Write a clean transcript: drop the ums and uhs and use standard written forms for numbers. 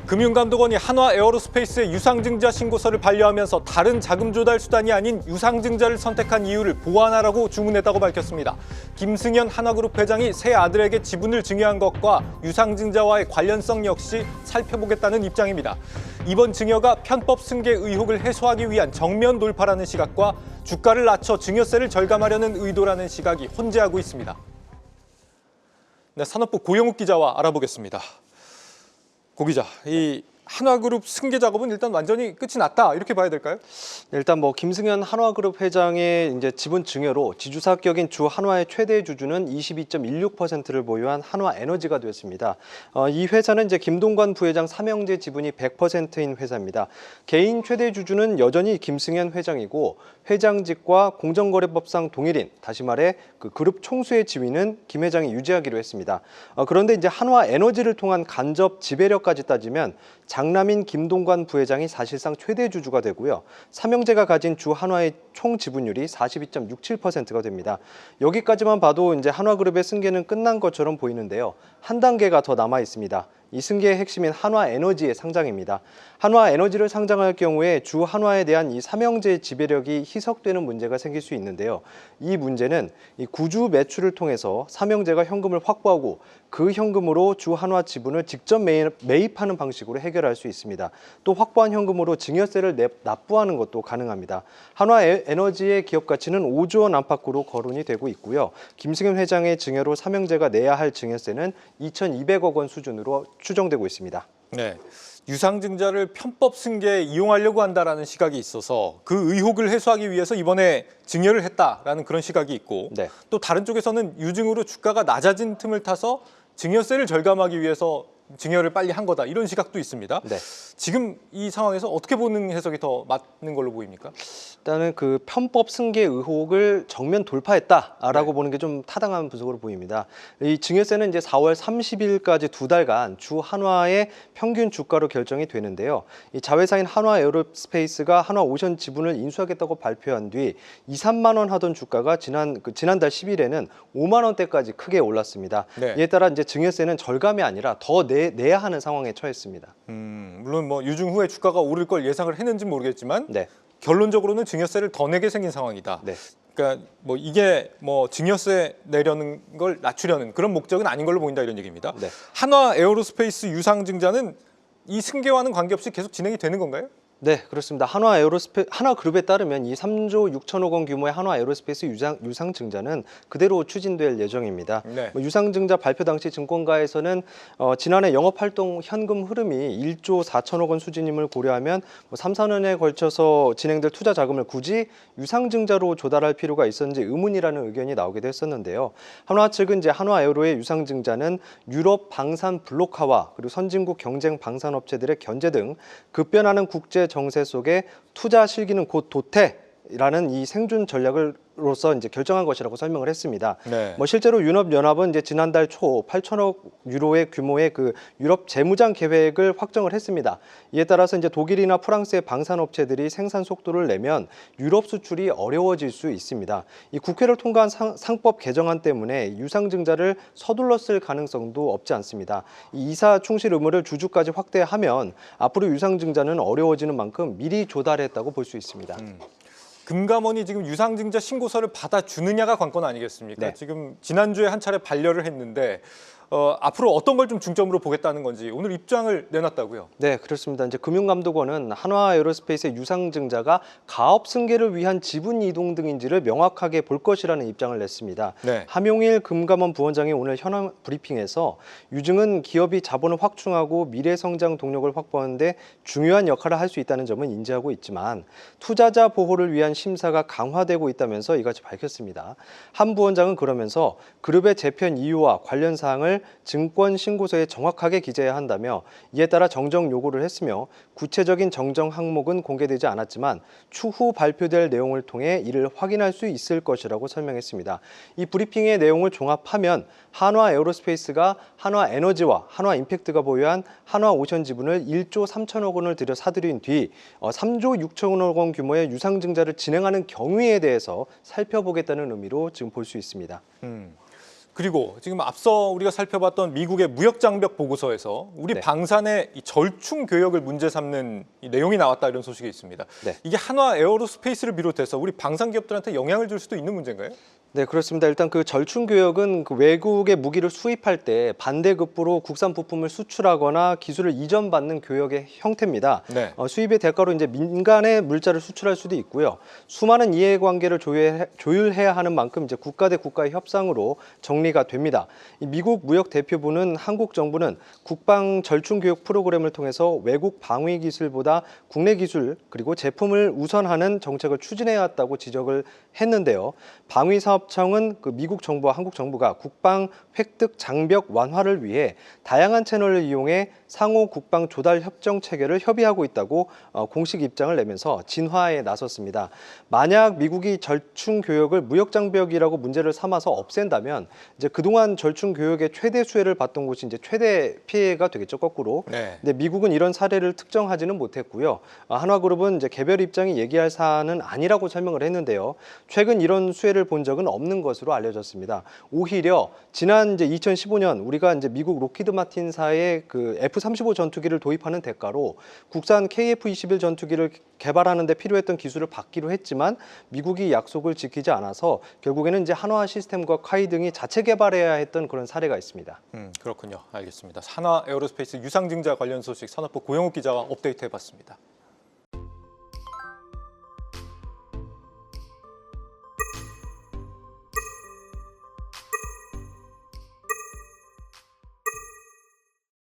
금융감독원이 한화 에어로스페이스의 유상증자 신고서를 반려하면서 다른 자금 조달 수단이 아닌 유상증자를 선택한 이유를 보완하라고 주문했다고 밝혔습니다. 김승현 한화그룹 회장이 새 아들에게 지분을 증여한 것과 유상증자와의 관련성 역시 살펴보겠다는 입장입니다. 이번 증여가 편법 승계 의혹을 해소하기 위한 정면 돌파라는 시각과 주가를 낮춰 증여세를 절감하려는 의도라는 시각이 혼재하고 있습니다. 네, 산업부 고영욱 기자와 알아보겠습니다. 고 기자, 이 한화그룹 승계 작업은 일단 완전히 끝이 났다 이렇게 봐야 될까요? 일단 김승현 한화그룹 회장의 이제 지분 증여로 지주사격인 주 한화의 최대 주주는 22.16%를 보유한 한화에너지가 되었습니다. 이 회사는 이제 김동관 부회장 삼형제 지분이 100%인 회사입니다. 개인 최대 주주는 여전히 김승현 회장이고 회장직과 공정거래법상 동일인, 다시 말해 그 그룹 총수의 지위는 김 회장이 유지하기로 했습니다. 그런데 이제 한화에너지를 통한 간접 지배력까지 따지면 장남인 김동관 부회장이 사실상 최대 주주가 되고요. 삼형제가 가진 주 한화의 총 지분율이 42.67%가 됩니다. 여기까지만 봐도 이제 한화그룹의 승계는 끝난 것처럼 보이는데요. 한 단계가 더 남아 있습니다. 이 승계의 핵심인 한화에너지의 상장입니다. 한화에너지를 상장할 경우에 주 한화에 대한 이 삼형제의 지배력이 희석되는 문제가 생길 수 있는데요. 이 문제는 이 구주 매출을 통해서 삼형제가 현금을 확보하고 그 현금으로 주 한화 지분을 직접 매입하는 방식으로 해결할 수 있습니다. 또 확보한 현금으로 증여세를 납부하는 것도 가능합니다. 한화에너지의 기업 가치는 5조 원 안팎으로 거론이 되고 있고요. 김승현 회장의 증여로 삼형제가 내야 할 증여세는 2,200억 원 수준으로 추정되고 있습니다. 네, 유상증자를 편법 승계에 이용하려고 한다라는 시각이 있어서 그 의혹을 해소하기 위해서 이번에 증여를 했다라는 그런 시각이 있고 네. 또 다른 쪽에서는 유증으로 주가가 낮아진 틈을 타서 증여세를 절감하기 위해서 증여를 빨리 한 거다 이런 시각도 있습니다. 네. 지금 이 상황에서 어떻게 보는 해석이 더 맞는 걸로 보입니까? 일단은 그 편법 승계 의혹을 정면 돌파했다라고 네. 보는 게 좀 타당한 분석으로 보입니다. 이 증여세는 이제 4월 30일까지 두 달간 주 한화의 평균 주가로 결정이 되는데요. 이 자회사인 한화 에어로스페이스가 한화 오션 지분을 인수하겠다고 발표한 뒤 2, 3만 원 하던 주가가 지난달 10일에는 5만 원대까지 크게 올랐습니다. 네. 이에 따라 이제 증여세는 절감이 아니라 더 내야 하는 상황에 처했습니다. 물론 유증 후에 주가가 오를 걸 예상을 했는지 모르겠지만 네. 결론적으로는 증여세를 더 내게 생긴 상황이다. 네. 그러니까 이게 증여세 내려는 걸 낮추려는 그런 목적은 아닌 걸로 보인다 이런 얘기입니다. 네. 한화 에어로스페이스 유상증자는 이 승계와는 관계없이 계속 진행이 되는 건가요? 네, 그렇습니다. 한화그룹에 따르면 이 3조 6천억 원 규모의 한화 에어로스페이스 유상증자는 그대로 추진될 예정입니다. 네. 유상증자 발표 당시 증권가에서는 지난해 영업활동 현금 흐름이 1조 4천억 원 수준임을 고려하면 3, 4년에 걸쳐서 진행될 투자 자금을 굳이 유상증자로 조달할 필요가 있었는지 의문이라는 의견이 나오기도 했었는데요. 한화 측은 이제 한화에어로의 유상증자는 유럽 방산 블록화와 그리고 선진국 경쟁 방산업체들의 견제 등 급변하는 국제 정세 속에 투자 실기는 곧 도태라는 이 생존 전략으로서 이제 결정한 것이라고 설명을 했습니다. 네. 실제로 유럽연합은 이제 지난달 초 8천억 유로의 규모의 그 유럽 재무장 계획을 확정을 했습니다. 이에 따라서 이제 독일이나 프랑스의 방산업체들이 생산 속도를 내면 유럽 수출이 어려워질 수 있습니다. 이 국회를 통과한 상법 개정안 때문에 유상증자를 서둘렀을 가능성도 없지 않습니다. 이 이사 충실 의무를 주주까지 확대하면 앞으로 유상증자는 어려워지는 만큼 미리 조달했다고 볼 수 있습니다. 금감원이 지금 유상증자 신고서를 받아주느냐가 관건 아니겠습니까? 네. 지금 지난주에 한 차례 반려를 했는데 앞으로 어떤 걸 좀 중점으로 보겠다는 건지 오늘 입장을 내놨다고요? 네, 그렇습니다. 이제 금융감독원은 한화 에어로스페이스의 유상증자가 가업 승계를 위한 지분 이동 등인지를 명확하게 볼 것이라는 입장을 냈습니다. 네. 함용일 금감원 부원장이 오늘 현황 브리핑에서 유증은 기업이 자본을 확충하고 미래 성장 동력을 확보하는 데 중요한 역할을 할 수 있다는 점은 인지하고 있지만 투자자 보호를 위한 심사가 강화되고 있다면서 이같이 밝혔습니다. 한 부원장은 그러면서 그룹의 재편 이유와 관련 사항을 증권 신고서에 정확하게 기재해야 한다며 이에 따라 정정 요구를 했으며 구체적인 정정 항목은 공개되지 않았지만 추후 발표될 내용을 통해 이를 확인할 수 있을 것이라고 설명했습니다. 이 브리핑의 내용을 종합하면 한화 에어로스페이스가 한화 에너지와 한화 임팩트가 보유한 한화 오션 지분을 1조 3천억 원을 들여 사들인 뒤 3조 6천억 원 규모의 유상증자를 진행하는 경위에 대해서 살펴보겠다는 의미로 지금 볼 수 있습니다. 그리고 지금 앞서 우리가 살펴봤던 미국의 무역장벽 보고서에서 우리 네. 방산의 이 절충 교역을 문제 삼는 이 내용이 나왔다 이런 소식이 있습니다. 네. 이게 한화 에어로스페이스를 비롯해서 우리 방산 기업들한테 영향을 줄 수도 있는 문제인가요? 네, 그렇습니다. 일단 그 절충 교역은 그 외국의 무기를 수입할 때 반대급부로 국산 부품을 수출하거나 기술을 이전받는 교역의 형태입니다. 네. 수입의 대가로 이제 민간의 물자를 수출할 수도 있고요. 수많은 이해관계를 조율해야 하는 만큼 이제 국가 대 국가의 협상으로 정리가 됩니다. 이 미국 무역 대표부는 한국 정부는 국방 절충 교역 프로그램을 통해서 외국 방위 기술보다 국내 기술 그리고 제품을 우선하는 정책을 추진해 왔다고 지적을 했는데요. 방위사업청은 그 미국 정부와 한국 정부가 국방 획득 장벽 완화를 위해 다양한 채널을 이용해 상호 국방 조달 협정 체계를 협의하고 있다고 공식 입장을 내면서 진화에 나섰습니다. 만약 미국이 절충 교역을 무역 장벽이라고 문제를 삼아서 없앤다면 이제 그동안 절충 교역의 최대 수혜를 봤던 곳이 이제 최대 피해가 되겠죠, 거꾸로. 네. 근데 미국은 이런 사례를 특정하지는 못했고요. 한화그룹은 이제 개별 입장이 얘기할 사안은 아니라고 설명을 했는데요. 최근 이런 수혜를 본 적은 없는 것으로 알려졌습니다. 오히려 지난 이제 2015년 우리가 이제 미국 로키드 마틴사의 그 F-35 전투기를 도입하는 대가로 국산 KF-21 전투기를 개발하는 데 필요했던 기술을 받기로 했지만 미국이 약속을 지키지 않아서 결국에는 이제 한화 시스템과 카이 등이 자체 개발해야 했던 그런 사례가 있습니다. 그렇군요. 알겠습니다. 한화 에어로스페이스 유상증자 관련 소식 산업부 고영욱 기자가 업데이트해봤습니다.